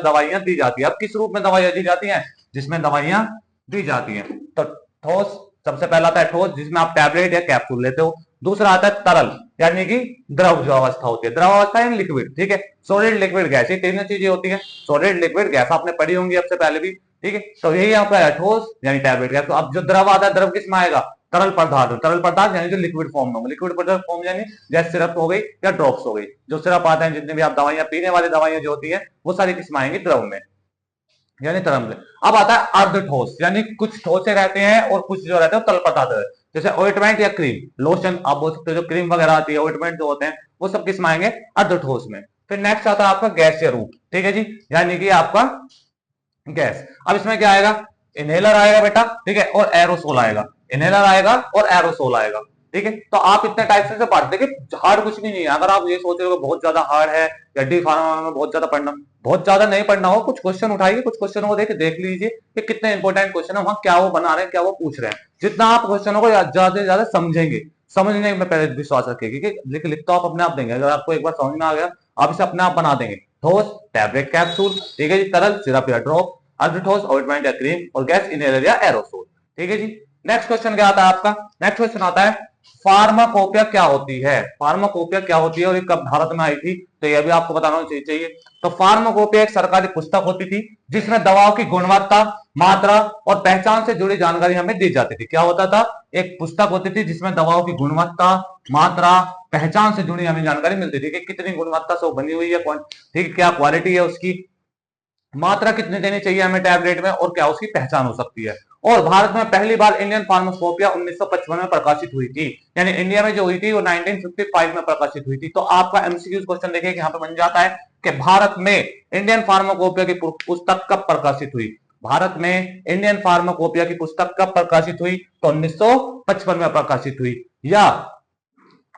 दवाइयां दी जाती है। अब किस रूप में दवाइयां दी जाती हैं? जिसमें दवाइयां दी जाती हैं। तो ठोस, सबसे पहला आता है ठोस, जिसमें आप टैबलेट या कैप्सूल लेते हो। दूसरा आता है तरल, यानी कि द्रव जो अवस्था होती है, द्रव अवस्था यानी लिक्विड, ठीक है। सॉलिड, लिक्विड, गैस, ये तीनों चीजें होती है। सॉलिड, लिक्विड, गैस आपने पढ़ी होंगी अब से पहले भी, ठीक है। तो यही आपका है ठोस यानी टैबलेट, गैस। तो अब जो द्रव आता है, द्रव किस में आएगा? तरल पदार्थ। तरल पदार्थ यानी जो लिक्विड फॉर्म में होगा, लिक्विड फॉर्म यानी जैसे सिरप हो गई या ड्रॉप्स हो गई। जो सिरप आते हैं, जितने भी आप दवाइयां पीने वाली दवाइयां जो होती है, वो सारी किस में आएंगी? द्रव में, यानी तरल में। अब आता है अर्ध ठोस, यानी कुछ ठोसे रहते हैं और कुछ जो रहते हैं तरल पदार्थ रहते हैं। जैसे ऑइंटमेंट या क्रीम, लोशन आप बोल सकते हो, जो क्रीम वगैरह आती है, ऑइंटमेंट जो होते हैं, वो सब किस में आएंगे? अर्ध ठोस में। फिर नेक्स्ट आता है आपका गैसीय रूप, ठीक है जी, यानी कि आपका गैस। अब इसमें क्या आएगा? इनहेलर आएगा बेटा, ठीक है, और एरोसोल आएगा। इनहेलर आएगा और एरोसोल आएगा, ठीक है। तो आप इतने टाइप से पढ़ते, देखिए हार्ड कुछ भी नहीं है। अगर आप ये सोच रहे हो बहुत ज्यादा हार्ड है या डी फार्मा में बहुत ज्यादा पढ़ना, बहुत ज्यादा नहीं पढ़ना हो, कुछ क्वेश्चन उठाइए, कुछ क्वेश्चनों को देख लीजिए कि कितने इंपॉर्टेंट क्वेश्चन है, वहां क्या वो बना रहे हैं, क्या वो पूछ रहे हैं। जितना आप क्वेश्चनों को ज्यादा से ज्यादा समझेंगे, समझने में पहले विश्वास रखिए, क्योंकि लिख तो आप अपने आप देंगे। अगर आपको एक बार समझ में आ गया, आप इसे अपने आप बना देंगे। ठोस, टैबलेट, कैप्सूल, ठीक है जी। तरल, सिरप या ड्रॉप। अर्धठोस, ऑइंटमेंट या क्रीम। और गैस, इनहेलर या एरोसोल, ठीक है जी। नेक्स्ट क्वेश्चन क्या आता है आपका? नेक्स्ट क्वेश्चन आता है फार्माकोपिया क्या होती है? फार्माकोपिया क्या होती है और ये कब भारत में आई थी? तो ये भी आपको बताना चाहिए। तो फार्माकोपिया एक सरकारी पुस्तक होती थी, जिसमें दवाओं की गुणवत्ता, मात्रा और पहचान से जुड़ी जानकारी हमें दी जाती थी। क्या होता था? एक पुस्तक होती थी जिसमें दवाओं की गुणवत्ता, मात्रा, पहचान से जुड़ी हमें जानकारी मिलती थी कि कितनी गुणवत्ता से वो बनी हुई है, ठीक है, क्या क्वालिटी है उसकी, मात्रा कितनी देनी चाहिए हमें टैबलेट में, और क्या उसकी पहचान हो सकती है। और भारत में पहली बार इंडियन फार्माकोपिया 1955 में प्रकाशित हुई थी, यानी इंडिया में जो हुई थी वो 1955 में प्रकाशित हुई थी। तो आपका एमसीक्यू क्वेश्चन देखिए यहाँ पे बन जाता है कि भारत में इंडियन फार्माकोपिया की पुस्तक कब प्रकाशित हुई? भारत में इंडियन फार्माकोपिया की पुस्तक कब प्रकाशित हुई? तो 1955 में प्रकाशित हुई। या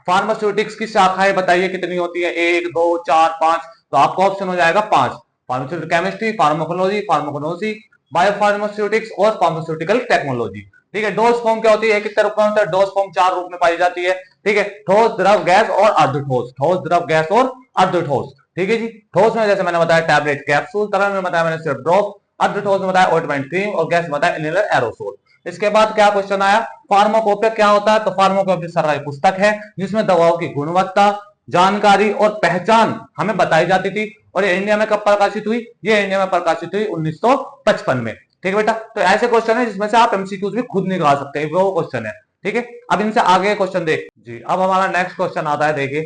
फार्मास्यूटिक्स की शाखाएं बताइए कितनी होती है? 1, 2, 4, 5। तो आपका ऑप्शन हो जाएगा 5। फार्मास्यूटिकल केमिस्ट्री, फार्माकोलॉजी, फार्माकोनोसी, बायोफार्मास्यूटिक्स और फार्मास्यूटिकल टेक्नोलॉजी, ठीक है। डोज फॉर्म क्या होती है? एक तरह का होता है। डोज फॉर्म 4 रूप में पाई जाती है, ठीक है। ठोस, द्रव, गैस और अर्धठोस। ठोस, द्रव, गैस और अर्धठोस, ठीक है जी। ठोस में जैसे मैंने बताया टैबलेट, कैप्सूल। तरल में बताया मैंने सिर्फ ड्रॉप। अर्धठोस में बताया ऑइंटमेंट, क्रीम। और गैस में बताया इनहेलर, एरोसोल। इसके बाद क्या क्वेश्चन आया? फार्माकोपिया क्या होता है? तो फार्माकोपिया सरकारी पुस्तक है जिसमें दवाओं की गुणवत्ता, जानकारी और पहचान हमें बताई जाती थी। और ये इंडिया में कब प्रकाशित हुई? ये इंडिया में प्रकाशित हुई 1955 में, ठीक है बेटा। तो ऐसे क्वेश्चन है जिसमें से आप एमसीक्यूज भी खुद निकाल सकते हैं, वो क्वेश्चन है, ठीक है। अब इनसे आगे क्वेश्चन देख जी। अब हमारा नेक्स्ट क्वेश्चन आता है, देखिए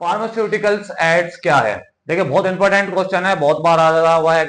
फार्मास्यूटिकल्स एड्स क्या है? देखिए बहुत इंपॉर्टेंट क्वेश्चन है, बहुत बार आ रहा हुआ है।